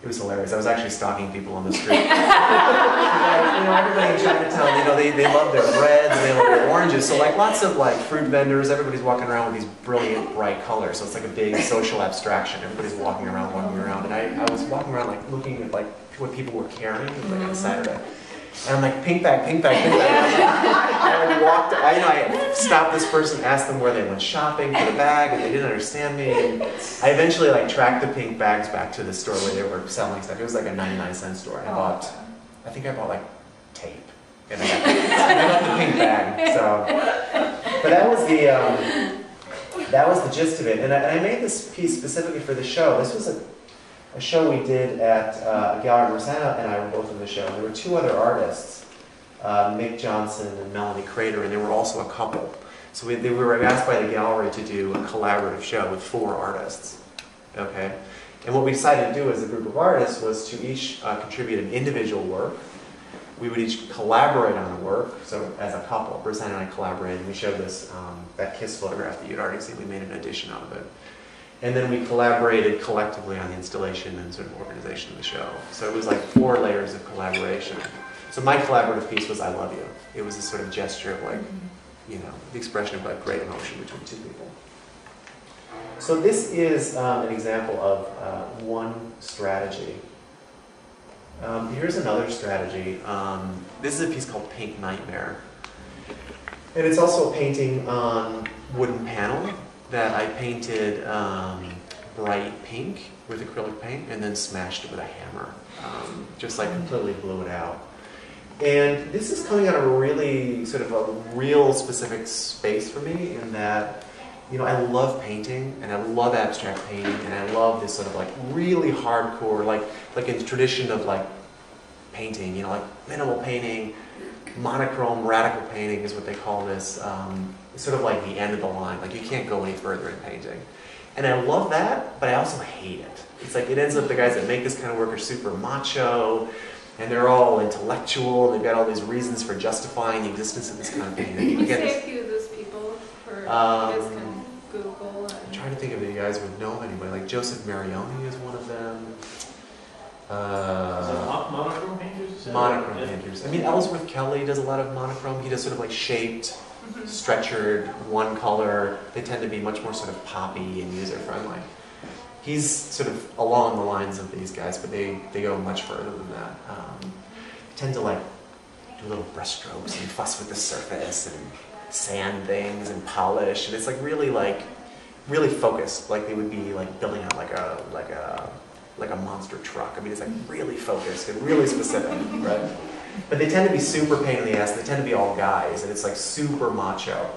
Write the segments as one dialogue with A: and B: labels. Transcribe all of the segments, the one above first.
A: It was hilarious. I was actually stalking people on the street. Everybody in Chinatown, they love their reds, they love their oranges. So like lots of like fruit vendors, everybody's walking around with these brilliant, bright colors. So it's like a big social abstraction. Everybody's walking around. And I was walking around like looking at like what people were carrying like on Saturday. And I'm like, pink bag, pink bag, pink bag. I stopped this person, asked them where they went shopping for the bag, and they didn't understand me. And I eventually like tracked the pink bags back to the store where they were selling stuff. It was like a 99-cent store. I think I bought like tape. And I got the pink bag. So, but that was the gist of it. And I made this piece specifically for the show. This was a show we did at a gallery. Rosanna and I were both in the show. There were two other artists, Mick Johnson and Melanie Crater, and they were also a couple. So we were asked by the gallery to do a collaborative show with 4 artists. Okay, and what we decided to do as a group of artists was to each contribute an individual work. We would each collaborate on a work. So as a couple, Rosanna and I collaborated, and we showed this that Kiss photograph that you'd already seen. We made an edition out of it. And then we collaborated collectively on the installation and sort of organization of the show. So it was like 4 layers of collaboration. So my collaborative piece was I Love You. It was a sort of gesture of like, the expression of like great emotion between 2 people. So this is an example of one strategy. Here's another strategy. This is a piece called Pink Nightmare. And it's also a painting on wooden panel that I painted bright pink with acrylic paint and then smashed it with a hammer. Just like completely blew it out. And this is coming out of a really sort of a real specific space for me in that, I love painting and I love abstract painting and I love this sort of like really hardcore, like in the tradition of like painting, like minimal painting, monochrome radical painting is what they call this. It's sort of like the end of the line. Like you can't go any further in painting. And I love that, but I also hate it. It's like it ends up the guys that make this kind of work are super macho, and they're all intellectual, and they've got all these reasons for justifying the existence of this kind of painting.
B: Can you say a few of those people for you guys can Google?
A: I'm trying to think if you guys would know anybody. Like Joseph Marioni is one of them.
C: Monochrome painters?
A: Monochrome painters. I mean, Ellsworth Kelly does a lot of monochrome. He does sort of like shaped, stretchered, one color. They tend to be much more sort of poppy and user-friendly. He's sort of along the lines of these guys, but they go much further than that. Tend to like do little brush strokes and fuss with the surface and sand things and polish, and it's like really focused, like they would be like building out like a monster truck. I mean, it's like really focused and really specific, right? But they tend to be super pain in the ass. They tend to be all guys, and it's like super macho.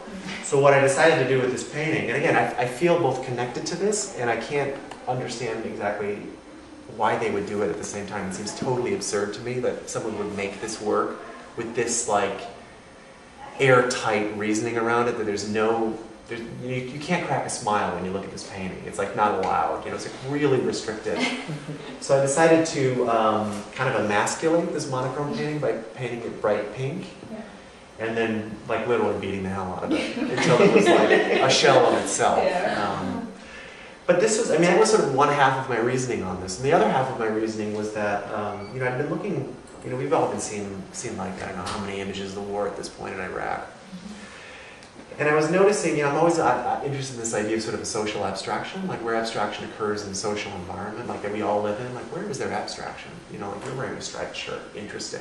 A: So what I decided to do with this painting, and again, I feel both connected to this, and I can't understand exactly why they would do it at the same time. It seems totally absurd to me that someone would make this work with this like airtight reasoning around it, that you can't crack a smile when you look at this painting. It's like not allowed, it's like really restricted. So I decided to kind of emasculate this monochrome painting by painting it bright pink, and then like literally beating the hell out of it until it was like a shell of itself. But this was, that was sort of one half of my reasoning on this, and the other half of my reasoning was that, I've been looking, we've all been seeing like, I don't know how many images of the war at this point in Iraq. And I was noticing, I'm always interested in this idea of sort of a social abstraction, like where abstraction occurs in a social environment, like that we all live in, like where is there abstraction? Like you're wearing a striped shirt, interesting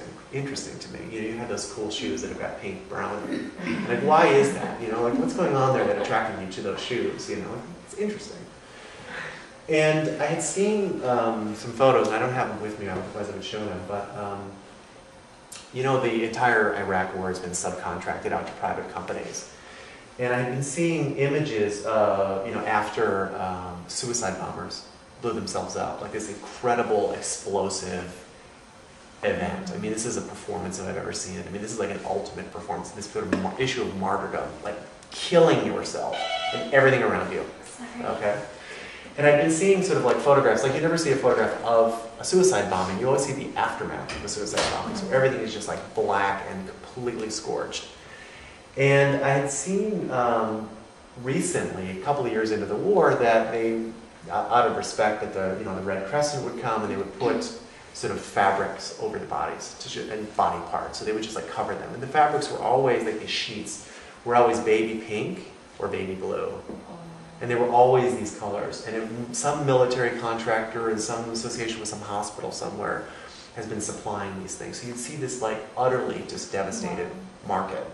A: to me. You have those cool shoes that have got pink, brown, like why is that? Like what's going on there that attracted you to those shoes? It's interesting. And I had seen some photos, and I don't have them with me, otherwise I would show them, but the entire Iraq war has been subcontracted out to private companies. And I had been seeing images of, after suicide bombers blew themselves up, like this incredible, explosive event. I mean, this is a performance that I've ever seen. I mean, this is like an ultimate performance, this sort of issue of martyrdom, like killing yourself and everything around you, okay? And I've been seeing sort of like photographs, like you never see a photograph of a suicide bombing, you always see the aftermath of a suicide bombing. So everything is just like black and completely scorched. And I had seen recently, a couple of years into the war, that out of respect that the Red Crescent would come and they would put sort of fabrics over the bodies and body parts. So they would just like cover them. And the fabrics were always, like these sheets, were always baby pink or baby blue. And they were always these colors. And some military contractor in some association with some hospital somewhere has been supplying these things. So you'd see this like utterly just devastated market.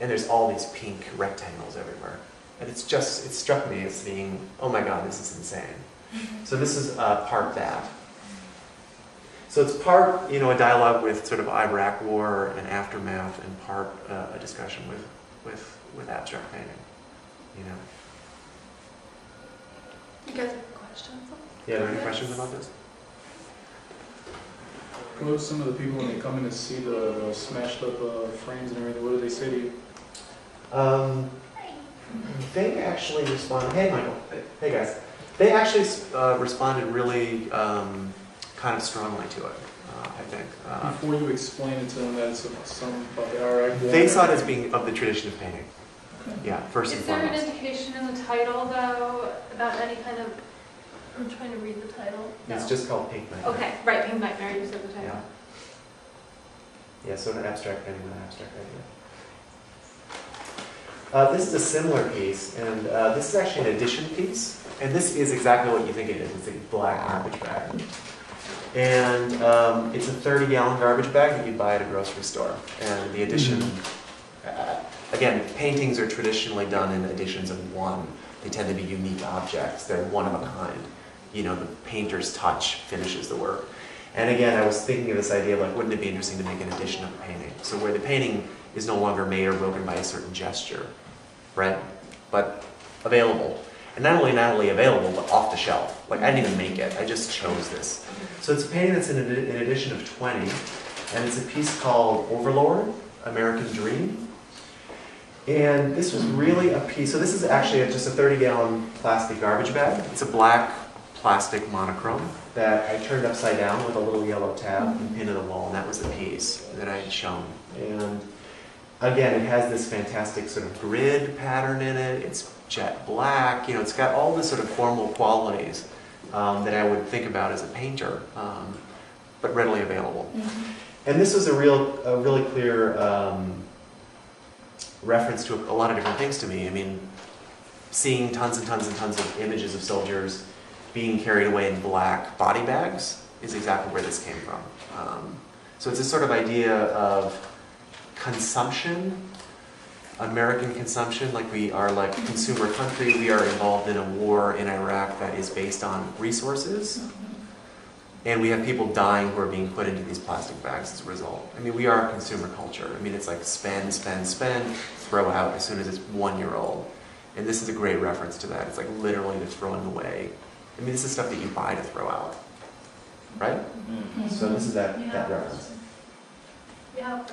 A: And there's all these pink rectangles everywhere. And it struck me as being, oh my God, this is insane. So this is part that. So it's part, a dialogue with sort of Iraq war and aftermath, and part a discussion with abstract painting,
B: You guys have questions?
A: Yeah, are there any questions about this?
C: What do some of the people, when they come in to see the smashed up frames and everything, what do they say to you?
A: They actually responded, hey Michael, hey guys. They actually responded really kind of strongly to it, I think.
C: Before you explain it to them that it's something about the Iraq war?
A: They saw it as being of the tradition of painting.
C: Okay.
A: Yeah, first and
B: Is there an
A: foremost.
B: indication in the title, though, about any kind of... I'm trying to read the title. No.
A: It's just called Pink Nightmare.
B: Okay, right, Pink Nightmare, you said the title.
A: Yeah, so an abstract painting with an abstract idea. This is a similar piece, and this is actually an edition piece. And this is exactly what you think it is. It's a black garbage bag. And it's a 30-gallon garbage bag that you'd buy at a grocery store. And the edition, again, paintings are traditionally done in editions of one. They tend to be unique objects. They're one of a kind. The painter's touch finishes the work. And again, I was thinking of this idea of like, wouldn't it be interesting to make an edition of a painting? So where the painting is no longer made or broken by a certain gesture, right? But available. And not only available, but off the shelf. Like, I didn't even make it. I just chose this. So it's a painting that's in an edition of 20, and it's a piece called Overlord, American Dream. And this was really a piece, so this is actually just a 30-gallon plastic garbage bag. It's a black plastic monochrome that I turned upside down with a little yellow tab and pinned to the wall, and that was the piece that I had shown. And again, it has this fantastic sort of grid pattern in it. It's jet black. It's got all the sort of formal qualities that I would think about as a painter, but readily available. And this was a really clear reference to a lot of different things to me. I mean, seeing tons and tons and tons of images of soldiers being carried away in black body bags is exactly where this came from. So it's a sort of idea of consumption, American consumption, like we are like a consumer country. We are involved in a war in Iraq that is based on resources. And we have people dying who are being put into these plastic bags as a result. I mean, we are a consumer culture. I mean, it's like spend, spend, spend, throw out as soon as it's 1 year old. And this is a great reference to that. It's like literally the throwing away. I mean, this is stuff that you buy to throw out, right? So this is that reference.
B: Yeah.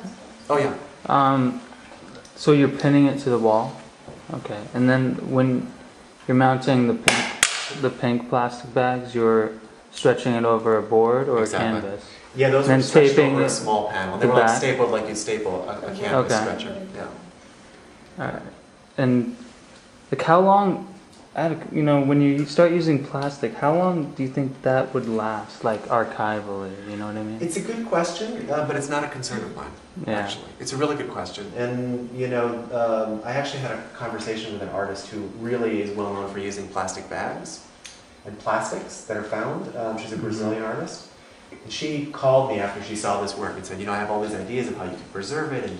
A: Oh yeah.
D: So you're pinning it to the wall, okay. And then when you're mounting the pink plastic bags, you're stretching it over a board or
A: Exactly.
D: a canvas.
A: Yeah, those
D: And
A: were stretched
D: taping
A: over a
D: it
A: small panel. They
D: the
A: were like
D: back?
A: stapled like you staple a canvas
D: Okay.
A: stretcher. Yeah.
D: All right. And like how long? When you start using plastic, how long do you think that would last, like archivally? You know what I mean?
A: It's a good question, but it's not a concern of mine,
D: Yeah.
A: actually. It's a really good question. And, I actually had a conversation with an artist who really is well known for using plastic bags and plastics that are found. She's a Brazilian artist. And she called me after she saw this work and said, I have all these ideas of how you can preserve it and